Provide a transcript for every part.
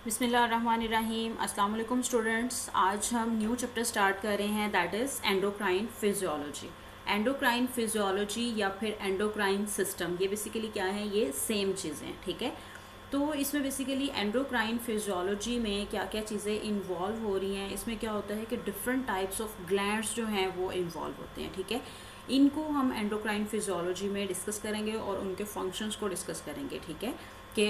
बिस्मिल्लाहिर्रहमानिर्रहीम। अस्सलाम वालेकुम स्टूडेंट्स। आज हम न्यू चैप्टर स्टार्ट कर रहे हैं, that is endocrine physiology. Endocrine physiology या फिर एंडोक्राइन सिस्टम, ये बेसिकली क्या है, ये सेम चीज़ें हैं, ठीक है। तो इसमें बेसिकली एंडोक्राइन फिजियोलॉजी में क्या क्या चीज़ें इन्वॉल्व हो रही हैं, इसमें क्या होता है कि डिफरेंट टाइप्स ऑफ ग्लैंड्स जो हैं वो इन्वॉल्व होते हैं, ठीक है। इनको हम एंडोक्राइन फिजियोलॉजी में डिस्कस करेंगे और उनके फंक्शंस को डिस्कस करेंगे, ठीक है, कि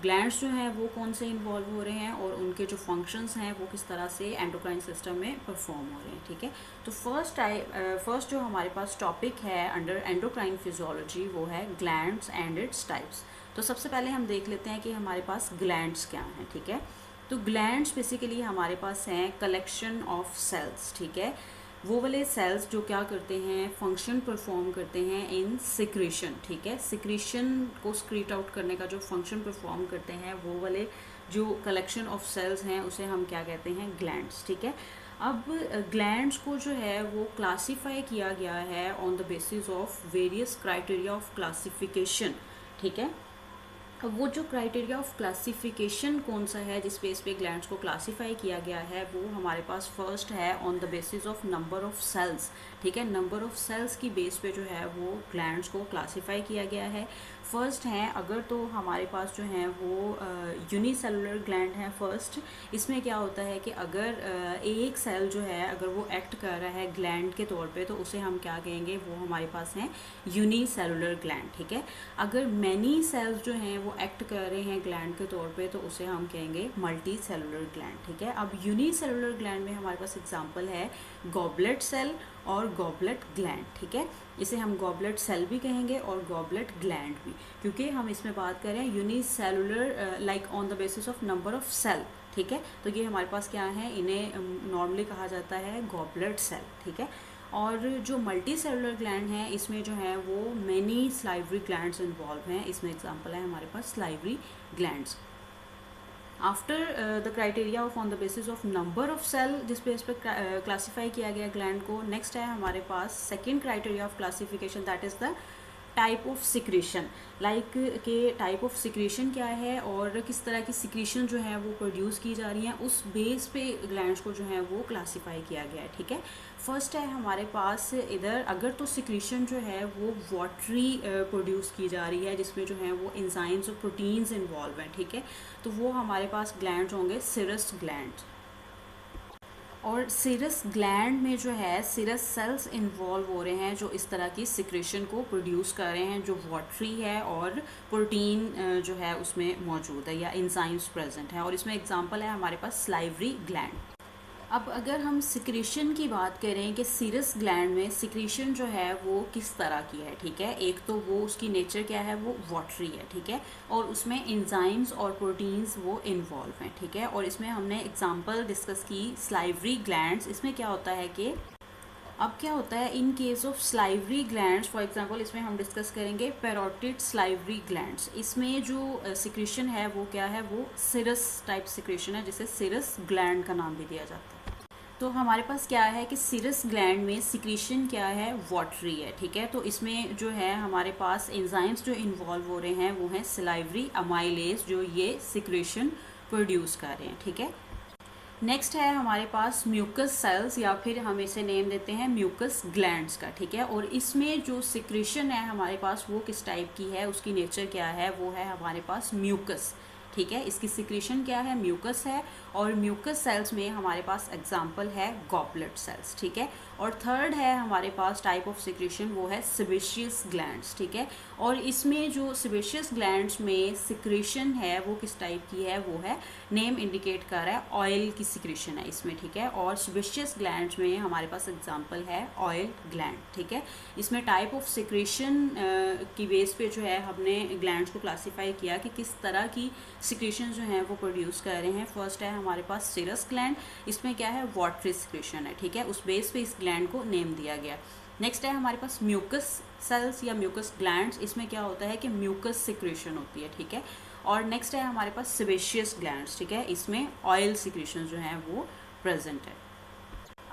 ग्लैंड्स जो हैं वो कौन से इन्वॉल्व हो रहे हैं और उनके जो फंक्शंस हैं वो किस तरह से एंडोक्राइन सिस्टम में परफॉर्म हो रहे हैं, ठीक है। तो फर्स्ट जो हमारे पास टॉपिक है अंडर एंडोक्राइन फिजियोलॉजी वो है ग्लैंड्स एंड इट्स टाइप्स। तो सबसे पहले हम देख लेते हैं कि हमारे पास ग्लैंड्स क्या हैं, ठीक है। तो ग्लैंड्स बेसिकली हमारे पास हैं कलेक्शन ऑफ सेल्स, ठीक है। वो वाले सेल्स जो क्या करते हैं, फंक्शन परफॉर्म करते हैं इन सिक्रीशन, ठीक है। सिक्रीशन को स्क्रीट आउट करने का जो फंक्शन परफॉर्म करते हैं वो वाले जो कलेक्शन ऑफ सेल्स हैं उसे हम क्या कहते हैं, ग्लैंड्स, ठीक है। अब ग्लैंड्स को जो है वो क्लासीफाई किया गया है on the basis of various criteria of classification, ठीक है। अब वो जो क्राइटेरिया ऑफ क्लासिफिकेशन कौन सा है जिस बेस पे ग्लैंड्स को क्लासीफाई किया गया है, वो हमारे पास फर्स्ट है on the basis of number of cells, ठीक है। नंबर ऑफ सेल्स की बेस पे जो है वो ग्लैंड्स को क्लासीफाई किया गया है। फर्स्ट है, अगर तो हमारे पास जो है वो यूनिसेलुलर ग्लैंड है फर्स्ट। इसमें क्या होता है कि अगर एक सेल जो है अगर वो एक्ट कर रहा है ग्लैंड के तौर पे तो उसे हम क्या कहेंगे, वो हमारे पास हैं यूनिसेलुलर ग्लैंड, ठीक है। अगर मैनी सेल्स जो हैं वो एक्ट कर रहे हैं ग्लैंड के तौर पे तो उसे हम कहेंगे मल्टी सेलुलर ग्लैंड, ठीक है। अब यूनिसेलुलर ग्लैंड में हमारे पास एग्जांपल है गॉबलेट सेल और गॉबलेट ग्लैंड, ठीक है। इसे हम गॉबलेट सेल भी कहेंगे और गॉबलेट ग्लैंड भी, क्योंकि हम इसमें बात कर रहे हैं unicellular like on the basis of number of cell, ठीक है। तो ये हमारे पास क्या है, इन्हें नॉर्मली कहा जाता है गॉबलेट सेल, ठीक है। और जो मल्टी सेलुलर ग्लैंड है इसमें जो है वो मैनी स्लाइवरी ग्लैंड्स इन्वॉल्व हैं। इसमें एग्जांपल है हमारे पास salivary glands. After the criteria of on the basis of number of cell जिस पे इस पर क्लासीफाई किया गया ग्लैंड को, नेक्स्ट है हमारे पास second criteria of classification, that is the type of secretion. Like के टाइप ऑफ सिक्रीशन क्या है और किस तरह की सिक्रीशन जो है वो प्रोड्यूस की जा रही है, उस बेस पे ग्लैंड्स को जो है वो क्लासीफाई किया गया है, ठीक है। फर्स्ट है हमारे पास इधर, अगर तो सिक्रीशन जो है वो वाटरी प्रोड्यूस की जा रही है जिसमें जो है वो एंजाइम्स और प्रोटीन्स इन्वॉल्व हैं, ठीक है। तो वो हमारे पास ग्लैंड्स होंगे सिरस ग्लैंड। और सिरस ग्लैंड में जो है सिरस सेल्स इन्वॉल्व हो रहे हैं जो इस तरह की सिक्रेशन को प्रोड्यूस कर रहे हैं, जो वाटरी है और प्रोटीन जो है उसमें मौजूद है या एंजाइम्स प्रेजेंट है। और इसमें एग्जांपल है हमारे पास स्लाइवरी ग्लैंड। अब अगर हम सिक्रीशन की बात करें कि सीरस ग्लैंड में सिक्रीशन जो है वो किस तरह की है, ठीक है। एक तो वो उसकी नेचर क्या है, वो वाटरी है, ठीक है, और उसमें एंजाइम्स और प्रोटीन्स वो इन्वॉल्व हैं, ठीक है। और इसमें हमने एग्जांपल डिस्कस की स्लाइवरी ग्लैंड्स। इसमें क्या होता है कि अब क्या होता है in case of salivary glands, for example इसमें हम डिस्कस करेंगे पैरोटिड स्लाइवरी ग्लैंड्स। इसमें जो सिक्रीशन है वो क्या है, वो सिरस टाइप सिक्रीशन है जिसे सिरस ग्लैंड का नाम भी दिया जाता है। तो हमारे पास क्या है कि सिरस ग्लैंड में सिक्रीशन क्या है, वाटरी है, ठीक है। तो इसमें जो है हमारे पास एंजाइम्स जो इन्वॉल्व हो रहे हैं वो हैं सिलाइवरी अमाइलेज, जो ये सिक्रीशन प्रोड्यूस कर रहे हैं, ठीक है। नेक्स्ट है हमारे पास म्यूकस सेल्स या फिर हम इसे नेम देते हैं म्यूकस ग्लैंड्स का, ठीक है। और इसमें जो सिक्रीशन है हमारे पास वो किस टाइप की है, उसकी नेचर क्या है, वो है हमारे पास म्यूकस, ठीक है। इसकी सिक्रीशन क्या है, म्यूकस है। और म्यूकस सेल्स में हमारे पास एग्जांपल है गॉबलेट सेल्स, ठीक है। और थर्ड है हमारे पास टाइप ऑफ सिक्रीशन, वो है सेबेशियस ग्लैंड्स, ठीक है। और इसमें जो सेबेशियस ग्लैंड्स में सिक्रीशन है वो किस टाइप की है, वो है नेम इंडिकेट कर रहा है ऑयल की सिक्रीशन है इसमें, ठीक है। और सेबेशियस ग्लैंड्स में हमारे पास एग्जांपल है ऑयल ग्लैंड, ठीक है। इसमें टाइप ऑफ सिक्रीशन की बेस पे जो है हमने ग्लैंड्स को क्लासीफाई किया कि किस तरह की सिक्रीशन जो है वो प्रोड्यूस कर रहे हैं। फर्स्ट है हमारे पास सिरस ग्लैंड, इसमें क्या है, वाटरी सिक्रीशन है, ठीक है। उस बेस पे इस ग्लैंड को नेम दिया गया। नेक्स्ट है हमारे पास म्यूकस सेल्स या म्यूकस ग्लैंड्स। इसमें क्या होता है कि म्यूकस सिक्रीशन होती है, ठीक है। और नेक्स्ट है हमारे पास सेबेशियस ग्लैंड्स, ठीक है। इसमें ऑयल सिक्रीशन जो है वो प्रेजेंट है।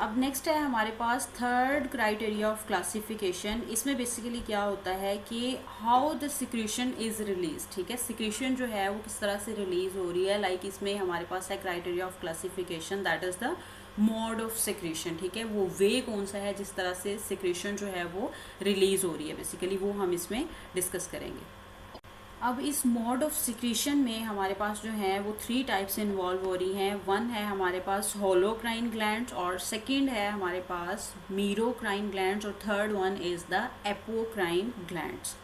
अब नेक्स्ट है हमारे पास थर्ड क्राइटेरिया ऑफ क्लासिफिकेशन। इसमें बेसिकली क्या होता है कि how the secretion is release, ठीक है, सिक्रीशन जो है वो किस तरह से रिलीज़ हो रही है। लाइक इसमें हमारे पास है criteria of classification, that is the mode of secretion, ठीक है, वो वे कौन सा है जिस तरह से सिक्रीशन जो है वो रिलीज़ हो रही है, बेसिकली वो हम इसमें डिस्कस करेंगे। अब इस मोड ऑफ सिक्रीशन में हमारे पास जो है वो 3 टाइप्स इन्वॉल्व हो रही हैं। वन है हमारे पास होलोक्राइन ग्लैंड्स, और सेकंड है हमारे पास मीरोक्राइन ग्लैंड्स, और third one is the apocrine glands.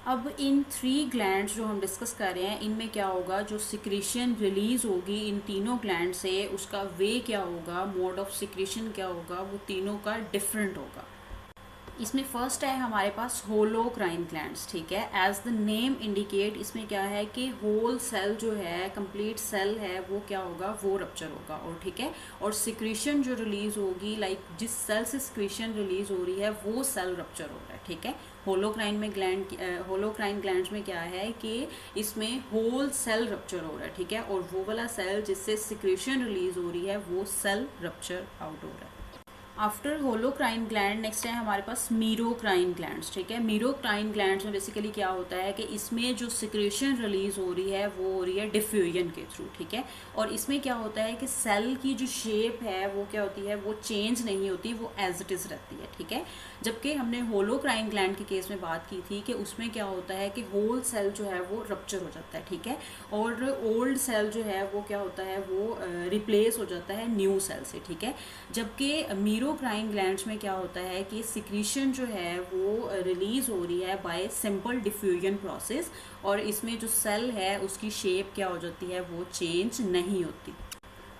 अब इन 3 ग्लैंड्स जो हम डिस्कस कर रहे हैं, इनमें क्या होगा, जो सिक्रीशन रिलीज़ होगी इन तीनों ग्लैंड से, उसका वे क्या होगा, मोड ऑफ सिक्रीशन क्या होगा, वो तीनों का डिफरेंट होगा। इसमें फर्स्ट है हमारे पास होलोक्राइन ग्लैंड्स, ठीक है, एज द नेम इंडिकेट, इसमें क्या है कि होल सेल जो है, कंप्लीट सेल है, वो क्या होगा, वो रप्चर होगा, और ठीक है, और सिक्रीशन जो रिलीज़ होगी, लाइक जिस सेल से सिक्रीशन रिलीज़ हो रही है वो सेल रप्चर हो रहा है, ठीक है। होलोक्राइन ग्लैंड्स में क्या है कि इसमें होल सेल रप्चर हो रहा है, ठीक है, और वो वाला सेल जिससे सिक्रीशन रिलीज़ हो रही है वो सेल रप्चर आउट हो रहा है। आफ्टर होलोक्राइन ग्लैंड नेक्स्ट है हमारे पास मीरोक्राइन ग्लैंड्स, ठीक है। मीरोक्राइन ग्लैंड्स में बेसिकली क्या होता है कि इसमें जो सिक्रेशन रिलीज हो रही है वो हो रही है डिफ्यूजन के थ्रू, ठीक है, और इसमें क्या होता है कि सेल की जो शेप है वो क्या होती है, वो चेंज नहीं होती, वो एज इट इज़ रहती है, ठीक है। जबकि हमने होलोक्राइन ग्लैंड के केस में बात की थी कि उसमें क्या होता है कि होल सेल जो है वो रप्चर हो जाता है, ठीक है, और ओल्ड सेल जो है वो क्या होता है, वो रिप्लेस हो जाता है न्यू सेल से, ठीक है। जबकि मीरोक्राइन ग्लैंड्स में क्या होता है कि सिक्रीशन जो है वो रिलीज हो रही है बाय सिंपल डिफ्यूजन प्रोसेस, और इसमें जो सेल है उसकी शेप क्या हो जाती है, वो चेंज नहीं होती।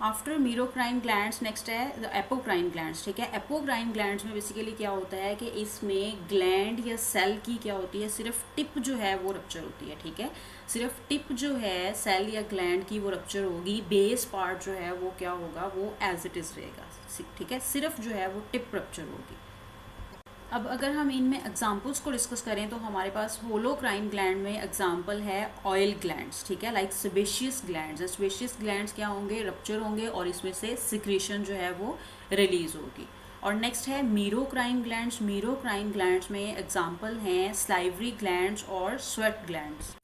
आफ्टर मीरोक्राइन ग्लैंड्स नेक्स्ट है द एपोक्राइन ग्लैंड्स, ठीक है। एपोक्राइन ग्लैंड्स में बेसिकली क्या होता है कि इसमें ग्लैंड या सेल की क्या होती है, सिर्फ टिप जो है वो रप्चर होती है, ठीक है, सिर्फ टिप जो है सेल या ग्लैंड की वो रप्चर होगी, बेस पार्ट जो है वो क्या होगा, वो एज इट इज़ रहेगा, ठीक है, सिर्फ जो है वो टिप रप्चर होगी। अब अगर हम इनमें एग्जांपल्स को डिस्कस करें तो हमारे पास होलोक्राइन ग्लैंड में एग्जांपल है ऑयल ग्लैंड्स, ठीक है, like sebaceous glands. Sebaceous glands क्या होंगे, रप्चर होंगे, और इसमें से सिक्रीशन जो है वो रिलीज होगी। और नेक्स्ट है मीरोक्राइन ग्लैंड्स। मीरोक्राइन ग्लैंड्स में एग्जांपल हैं स्लाइवरी ग्लैंड्स और स्वेट ग्लैंड्स।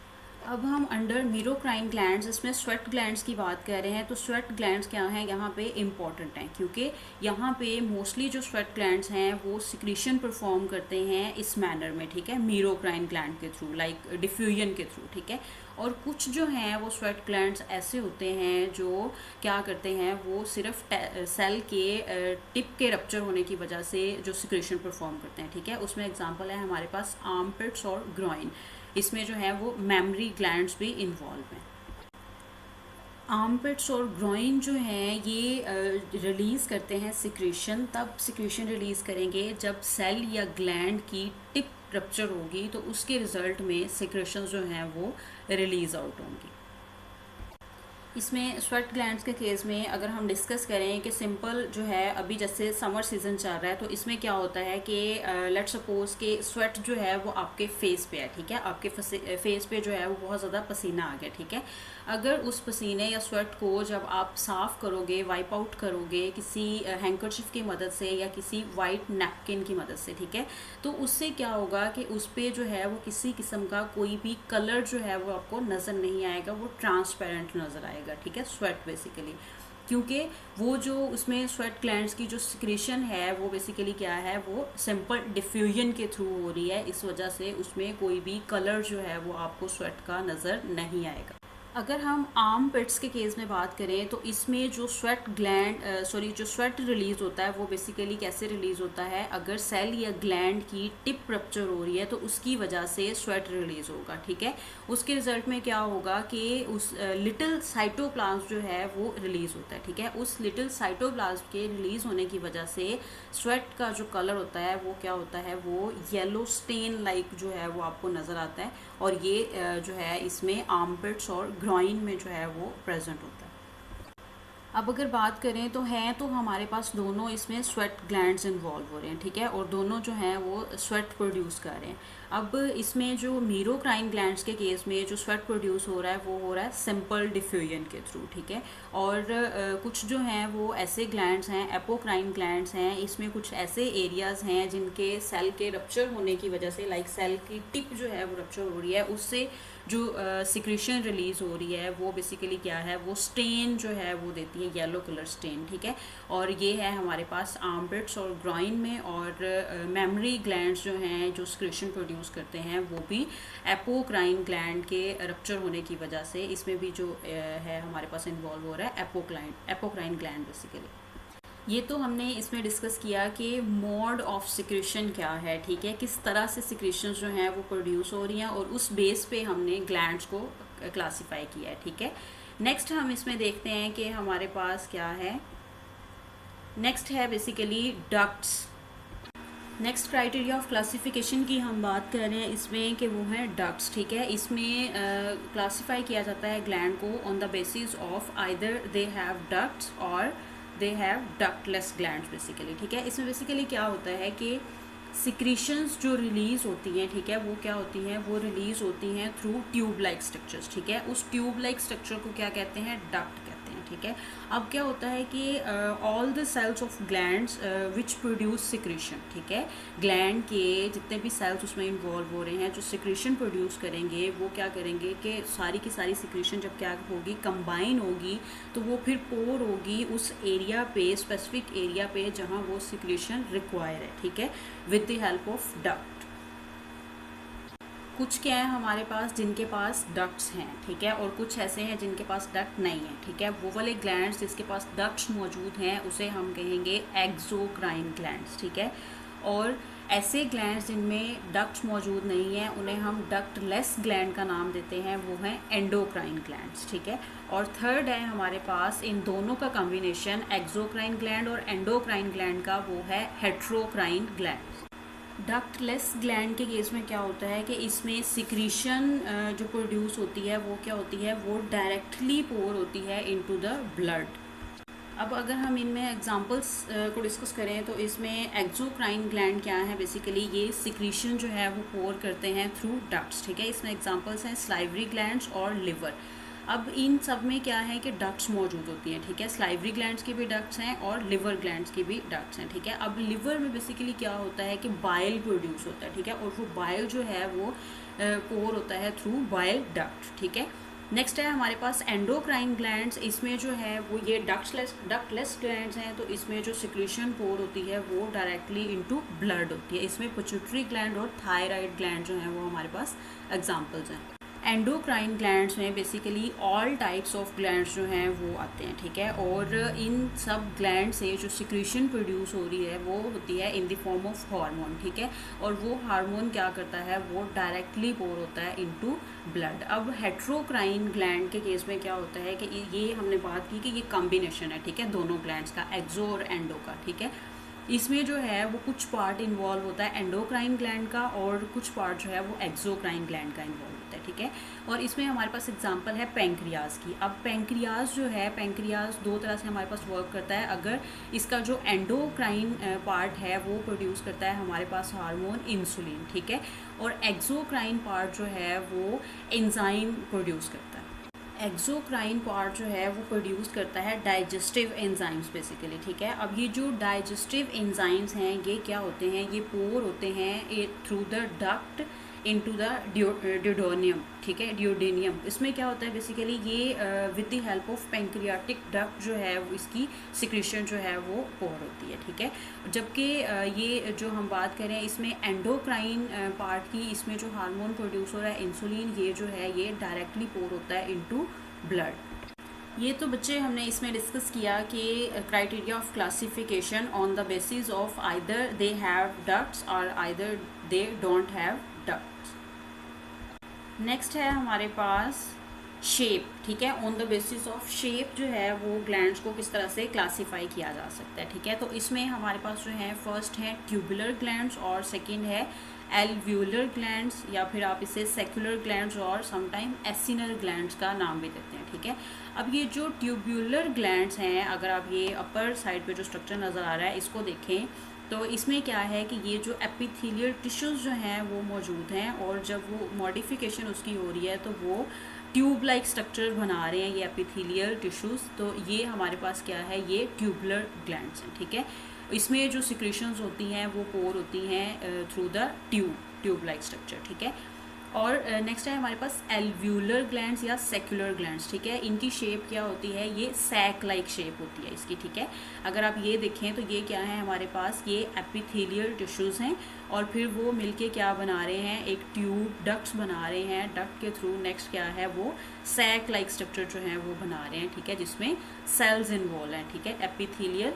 अब हम अंडर मीरोक्राइन ग्लैंड्स, इसमें स्वेट ग्लैंड्स की बात कर रहे हैं, तो स्वेट ग्लैंड्स क्या हैं यहाँ पे इम्पॉर्टेंट हैं, क्योंकि यहाँ पे मोस्टली जो स्वेट ग्लैंड्स हैं वो सिक्रीशन परफॉर्म करते हैं इस मैनर में, ठीक है, मीरोक्राइन ग्लैंड के थ्रू, लाइक डिफ्यूजन के थ्रू, ठीक है। और कुछ जो हैं वो स्वेट ग्लैंड्स ऐसे होते हैं जो क्या करते हैं, वो सिर्फ सेल के टिप के रप्चर होने की वजह से जो सिक्रीशन परफॉर्म करते हैं, ठीक है। उसमें एग्जांपल है हमारे पास आर्मपिट्स और ग्रॉइन, इसमें जो है वो मेमरी ग्लैंड्स भी इन्वॉल्व हैं। आर्मपिट्स और ग्रॉइन जो हैं ये रिलीज़ करते हैं सिक्रीशन, तब सिक्रीशन रिलीज़ करेंगे जब सेल या ग्लैंड की टिप रप्चर होगी, तो उसके रिजल्ट में सिक्रेशन जो हैं वो रिलीज़ आउट होंगी। इसमें स्वेट ग्लैंड्स के केस में अगर हम डिस्कस करें कि सिंपल जो है, अभी जैसे समर सीज़न चल रहा है, तो इसमें क्या होता है कि लेट्स सपोज कि स्वेट जो है वो आपके फेस पे है, ठीक है, आपके फेस पे जो है वो बहुत ज़्यादा पसीना आ गया, ठीक है। अगर उस पसीने या स्वेट को जब आप साफ़ करोगे, वाइप आउट करोगे किसी हैंकरचिफ की मदद से या किसी वाइट नैपकिन की मदद से, ठीक है, तो उससे क्या होगा कि उस पर जो है वो किसी किस्म का कोई भी कलर जो है वो आपको नज़र नहीं आएगा, वो ट्रांसपेरेंट नज़र आएगा, ठीक है, स्वेट बेसिकली, क्योंकि वो जो उसमें स्वेट ग्लैंड्स की जो सिक्रीशन है वो बेसिकली क्या है, वो सिंपल डिफ्यूजन के थ्रू हो रही है, इस वजह से उसमें कोई भी कलर जो है वो आपको स्वेट का नज़र नहीं आएगा। अगर हम आर्म पिट्स के केस में बात करें तो इसमें जो जो स्वेट रिलीज़ होता है वो बेसिकली कैसे रिलीज़ होता है, अगर सेल या ग्लैंड की टिप रप्चर हो रही है तो उसकी वजह से स्वेट रिलीज़ होगा, ठीक है। उसके रिजल्ट में क्या होगा कि उस लिटिल साइटोप्लाज्म जो है वो रिलीज़ होता है, ठीक है। उस लिटिल साइटोप्लाज्म के रिलीज़ होने की वजह से स्वेट का जो कलर होता है वो क्या होता है, वो येलो स्टेन लाइक जो है वो आपको नज़र आता है, और ये जो है इसमें आर्मपिट्स और ग्रॉइन में जो है वो प्रेजेंट होता है। अब अगर बात करें तो हैं तो हमारे पास दोनों इसमें स्वेट ग्लैंड्स इन्वॉल्व हो रहे हैं, ठीक है, और दोनों जो हैं वो स्वेट प्रोड्यूस कर रहे हैं। अब इसमें जो मीरोक्राइन ग्लैंड्स के केस में जो स्वेट प्रोड्यूस हो रहा है वो हो रहा है सिंपल डिफ्यूजन के थ्रू, ठीक है। और कुछ जो हैं वो ऐसे ग्लैंड्स हैं, एपोक्राइन ग्लैंड्स हैं, इसमें कुछ ऐसे एरियाज़ हैं जिनके सेल के रप्चर होने की वजह से, लाइक सेल की टिप जो है वो रप्चर हो रही है, उससे जो सिक्रीशन रिलीज हो रही है वो बेसिकली क्या है, वो स्टेन जो है वो देती है, येलो कलर स्टेन, ठीक है। और ये है हमारे पास आर्मपिट्स और ग्रॉइन में। और मेमरी ग्लैंड्स जो हैं जो सिक्रीशन प्रोड्यूस करते हैं वो भी एपोक्राइन ग्लैंड के रप्चर होने की वजह से इसमें भी जो है हमारे पास इन्वॉल्व हो रहा है एपोक्राइन ग्लैंड बेसिकली। ये तो हमने इसमें डिस्कस किया कि मोड ऑफ सिक्रीशन क्या है, ठीक है, किस तरह से सिक्रीशन जो हैं वो प्रोड्यूस हो रही हैं और उस बेस पे हमने ग्लैंड्स को क्लासीफाई किया है, ठीक है। नेक्स्ट हम इसमें देखते हैं कि हमारे पास क्या है, नेक्स्ट है basically ducts. Next criteria of classification की हम बात कर रहे हैं इसमें कि वो है डक्ट्स, ठीक है। इसमें क्लासीफाई किया जाता है ग्लैंड को on the basis of either they have ducts और they have ductless glands basically, ठीक है। इसमें बेसिकली क्या होता है कि सिक्रीशंस जो रिलीज़ होती हैं, ठीक है, वो क्या होती हैं, वो रिलीज़ होती हैं थ्रू ट्यूब लाइक स्ट्रक्चर्स, ठीक है। उस ट्यूब लाइक स्ट्रक्चर को क्या कहते हैं, डक्ट कहते हैं, ठीक है। अब क्या होता है कि all the cells of glands which produce secretion, ठीक है, ग्लैंड के जितने भी सेल्स उसमें इन्वॉल्व हो रहे हैं जो सिक्रीशन प्रोड्यूस करेंगे वो क्या करेंगे कि सारी की सारी सिक्रीशन जब क्या होगी, कंबाइन होगी, तो वो फिर पोर होगी उस एरिया पे, स्पेसिफिक एरिया पे जहाँ वो सिक्रीशन रिक्वायर है, ठीक है, with the help of duct. कुछ क्या है हमारे पास जिनके पास डक्ट्स हैं, ठीक है, और कुछ ऐसे हैं जिनके पास डक्ट नहीं है, ठीक है। वो वाले ग्लैंड्स जिसके पास डक्ट्स मौजूद हैं उसे हम कहेंगे एक्सोक्राइन ग्लैंड्स, ठीक है। और ऐसे ग्लैंड्स जिनमें डक्ट्स मौजूद नहीं हैं उन्हें हम डक्टलेस ग्लैंड का नाम देते हैं, वो हैं एंडोक्राइन ग्लैंड्स, ठीक है। और थर्ड है हमारे पास इन दोनों का कॉम्बिनेशन एक्सोक्राइन ग्लैंड और एंडोक्राइन ग्लैंड का, वो है हेट्रोक्राइन ग्लैंड। डक्टलेस ग्लैंड के केस में क्या होता है कि इसमें सिक्रीशन जो प्रोड्यूस होती है वो क्या होती है, वो डायरेक्टली पोर होती है इनटू द ब्लड। अब अगर हम इनमें एग्जांपल्स को डिस्कस करें तो इसमें एक्सोक्राइन ग्लैंड क्या है, बेसिकली ये सिक्रीशन जो है वो पोर करते हैं थ्रू डक्ट्स, ठीक है। इसमें एग्जांपल्स हैं स्लाइवरी ग्लैंड्स और लिवर। अब इन सब में क्या है कि डक्ट्स मौजूद होती हैं, ठीक है, स्लाइवरी ग्लैंड्स की भी डक्ट्स हैं और लिवर ग्लैंड्स की भी डक्ट्स हैं, ठीक है। अब लिवर में बेसिकली क्या होता है कि बाइल प्रोड्यूस होता है, ठीक है, और वो बाइल जो है वो पोर होता है थ्रू बाइल डक्ट, ठीक है। नेक्स्ट है हमारे पास एंडोक्राइन ग्लैंड्स। इसमें जो है वो ये डक्टलेस ग्लैंड्स हैं, तो इसमें जो सिक्रीशन पोर होती है वो डायरेक्टली इनटू ब्लड होती है। इसमें पिट्यूटरी ग्लैंड और थायराइड ग्लैंड जो हैं वो हमारे पास एग्जांपल्स हैं। एंडोक्राइन ग्लैंड्स में basically all types of glands जो हैं वो आते हैं, ठीक है। और इन सब ग्लैंड से जो सिक्रीशन प्रोड्यूस हो रही है वो होती है in the form of hormone, ठीक है। और वो हार्मोन क्या करता है, वो डायरेक्टली पोर होता है इनटू ब्लड। अब हेट्रोक्राइन ग्लैंड के केस में क्या होता है कि ये हमने बात की कि ये कॉम्बिनेशन है, ठीक है, दोनों ग्लैंड्स का, एक्सो और एंडो का, ठीक है। इसमें जो है वो कुछ पार्ट इन्वॉल्व होता है एंडोक्राइन ग्लैंड का और कुछ पार्ट जो है वो एक्सोक्राइन ग्लैंड का इन्वॉल्व होता है, ठीक है। और इसमें हमारे पास एग्जांपल है पेंक्रियाज की। अब पेंक्रियाज जो है, पेंक्रियाज दो तरह से हमारे पास वर्क करता है। अगर इसका जो एंडोक्राइन पार्ट है वो प्रोड्यूस करता है हमारे पास हार्मोन इंसुलिन, ठीक है, और एक्सोक्राइन पार्ट जो है वो एंजाइम प्रोड्यूस करता है। एक्सोक्राइन पार्ट जो है वो प्रोड्यूस करता है डाइजेस्टिव एंजाइम्स बेसिकली, ठीक है। अब ये जो डाइजेस्टिव एंजाइम्स हैं ये क्या होते हैं, ये पोर होते हैं through the duct into the duodenum, ठीक है, ड्यूडेनियम। इसमें क्या होता है बेसिकली ये with the help of pancreatic duct जो है वो इसकी सिक्रीशन जो है वो पोर होती है, ठीक है। जबकि ये जो हम बात करें इसमें एंडोक्राइन पार्ट की, इसमें जो हार्मोन प्रोड्यूस हो रहा है इंसुलिन, ये जो है ये डायरेक्टली पोर होता है इनटू ब्लड। ये तो बच्चे हमने इसमें डिस्कस किया कि criteria of classification on the basis of either they have ducts और either they don't have ducts. Next है हमारे पास शेप, ठीक है। On the basis of shape जो है वो ग्लैंड्स को किस तरह से क्लासीफाई किया जा सकता है, ठीक है। तो इसमें हमारे पास जो है फर्स्ट है ट्यूबुलर ग्लैंड्स और सेकंड है एल्व्यूलर ग्लैंड्स, या फिर आप इसे सेक्युलर ग्लैंड्स और समटाइम एसिनल ग्लैंड्स का नाम भी देते हैं, ठीक है। अब ये जो ट्यूब्यूलर ग्लैंड्स हैं, अगर आप ये अपर साइड पे जो स्ट्रक्चर नज़र आ रहा है इसको देखें तो इसमें क्या है कि ये जो एपिथेलियल टिश्यूज़ जो हैं वो मौजूद हैं, और जब वो मॉडिफिकेशन उसकी हो रही है तो वो ट्यूब लाइक स्ट्रक्चर बना रहे हैं ये एपिथेलियल टिश्यूज़। तो ये हमारे पास क्या है, ये ट्यूबुलर ग्लैंड्स हैं, ठीक है। इसमें जो सिक्रीशंस होती हैं वो पोर होती हैं through the tube like structure, ठीक है। और नेक्स्ट है हमारे पास एल्व्यूलर ग्लैंड्स या सेक्युलर ग्लैंड्स, ठीक है। इनकी शेप क्या होती है, ये सैक लाइक शेप होती है इसकी, ठीक है। अगर आप ये देखें तो ये क्या है हमारे पास, ये एपिथेलियल टिश्यूज़ हैं, और फिर वो मिलके क्या बना रहे हैं, एक ट्यूब डक्ट्स बना रहे हैं, डक्ट के थ्रू नेक्स्ट क्या है वो सैक लाइक स्ट्रक्चर जो है वो बना रहे हैं, ठीक है, जिसमें सेल्स इन्वॉल्व हैं, ठीक है। एपिथेलियल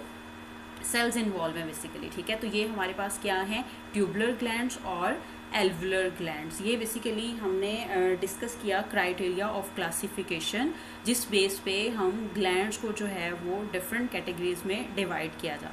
सेल्स इन्वॉल्व हैं बेसिकली, ठीक है। तो ये हमारे पास क्या है, ट्यूबुलर ग्लैंड्स और एल्वुलर ग्लैंड्स। ये बेसिकली हमने डिस्कस किया क्राइटेरिया ऑफ क्लासिफिकेशन, जिस बेस पे हम ग्लैंड्स को जो है वो डिफरेंट कैटेगरीज में डिवाइड किया जाता है।